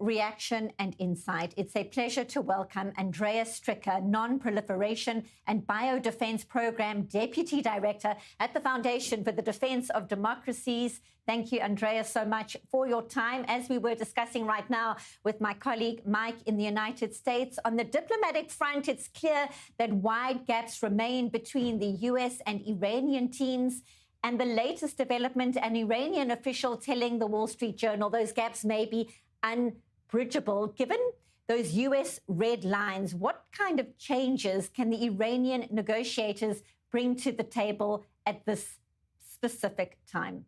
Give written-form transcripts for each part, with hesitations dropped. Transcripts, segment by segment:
reaction and insight. It's a pleasure to welcome Andrea Stricker, Non-Proliferation and Biodefense Program Deputy Director at the Foundation for the Defense of Democracies. Thank you, Andrea, so much for your time. As we were discussing right now with my colleague Mike in the United States, on the diplomatic front, it's clear that wide gaps remain between the US and Iranian teams. And the latest development, an Iranian official telling the Wall Street Journal those gaps may be unbridgeable. Given those US red lines, what kind of changes can the Iranian negotiators bring to the table at this specific time?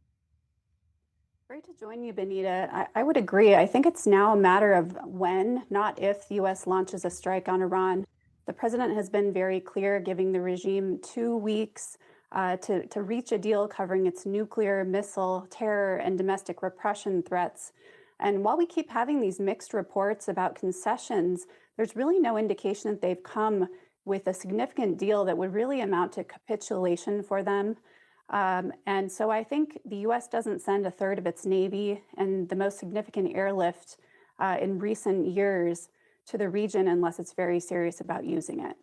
Great to join you, Benita. I would agree. I think it's now a matter of when, not if, the U.S. launches a strike on Iran. The president has been very clear, giving the regime 2 weeks to reach a deal covering its nuclear, missile, terror, and domestic repression threats. And while we keep having these mixed reports about concessions, there's really no indication that they've come with a significant deal that would really amount to capitulation for them. And so I think the U.S. doesn't send a third of its Navy and the most significant airlift in recent years to the region unless it's very serious about using it.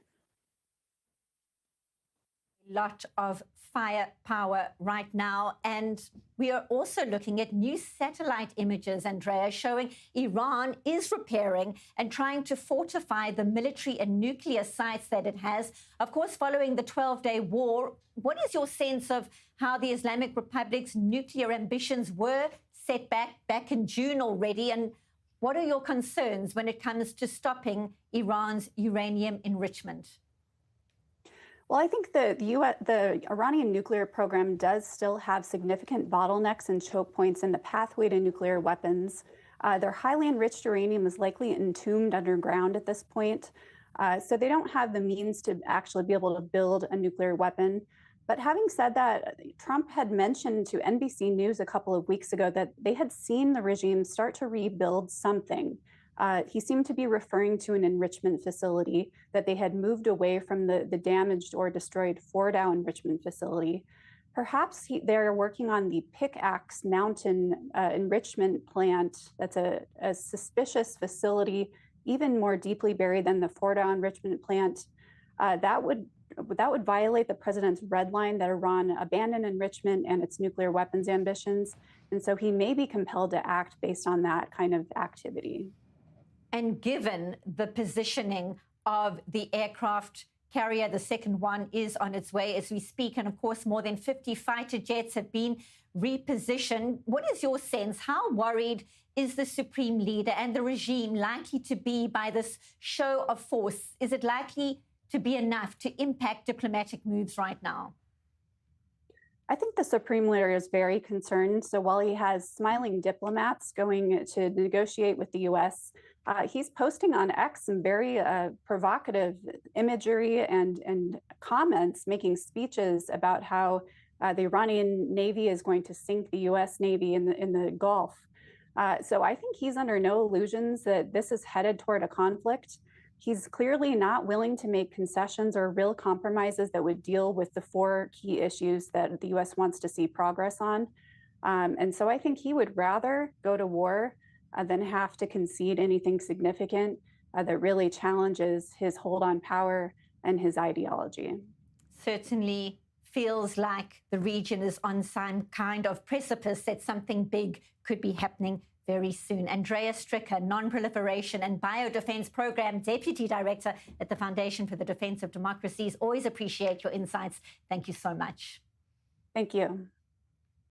Lot of firepower right now, and we are also looking at new satellite images, Andrea, showing Iran is repairing and trying to fortify the military and nuclear sites that it has. Of course, following the 12-day war, what is your sense of how the Islamic Republic's nuclear ambitions were set back in June already, and what are your concerns when it comes to stopping Iran's uranium enrichment? Well, I think the Iranian nuclear program does still have significant bottlenecks and choke points in the pathway to nuclear weapons. Their highly enriched uranium is likely entombed underground at this point, so they don't have the means to actually be able to build a nuclear weapon. But having said that, Trump had mentioned to NBC News a couple of weeks ago that they had seen the regime start to rebuild something. He seemed to be referring to an enrichment facility, that they had moved away from the damaged or destroyed Fordow enrichment facility. Perhaps they're working on the Pickaxe Mountain enrichment plant. That's a suspicious facility, even more deeply buried than the Fordow enrichment plant. That would violate the president's red line that Iran abandon enrichment and its nuclear weapons ambitions. And so he may be compelled to act based on that kind of activity. And given the positioning of the aircraft carrier, the second one is on its way as we speak. And of course, more than 50 fighter jets have been repositioned. What is your sense? How worried is the supreme leader and the regime likely to be by this show of force? Is it likely to be enough to impact diplomatic moves right now? I think the supreme leader is very concerned. So while he has smiling diplomats going to negotiate with the U.S., he's posting on X some very provocative imagery and comments, making speeches about how the Iranian Navy is going to sink the U.S. Navy in the Gulf. So I think he's under no illusions that this is headed toward a conflict. He's clearly not willing to make concessions or real compromises that would deal with the 4 key issues that the U.S. wants to see progress on. And so I think he would rather go to war than have to concede anything significant that really challenges his hold on power and his ideology. Certainly feels like the region is on some kind of precipice that something big could be happening very soon. Andrea Stricker, Non-Proliferation and Biodefense Program Deputy Director at the Foundation for the Defense of Democracies. Always appreciate your insights. Thank you so much. Thank you.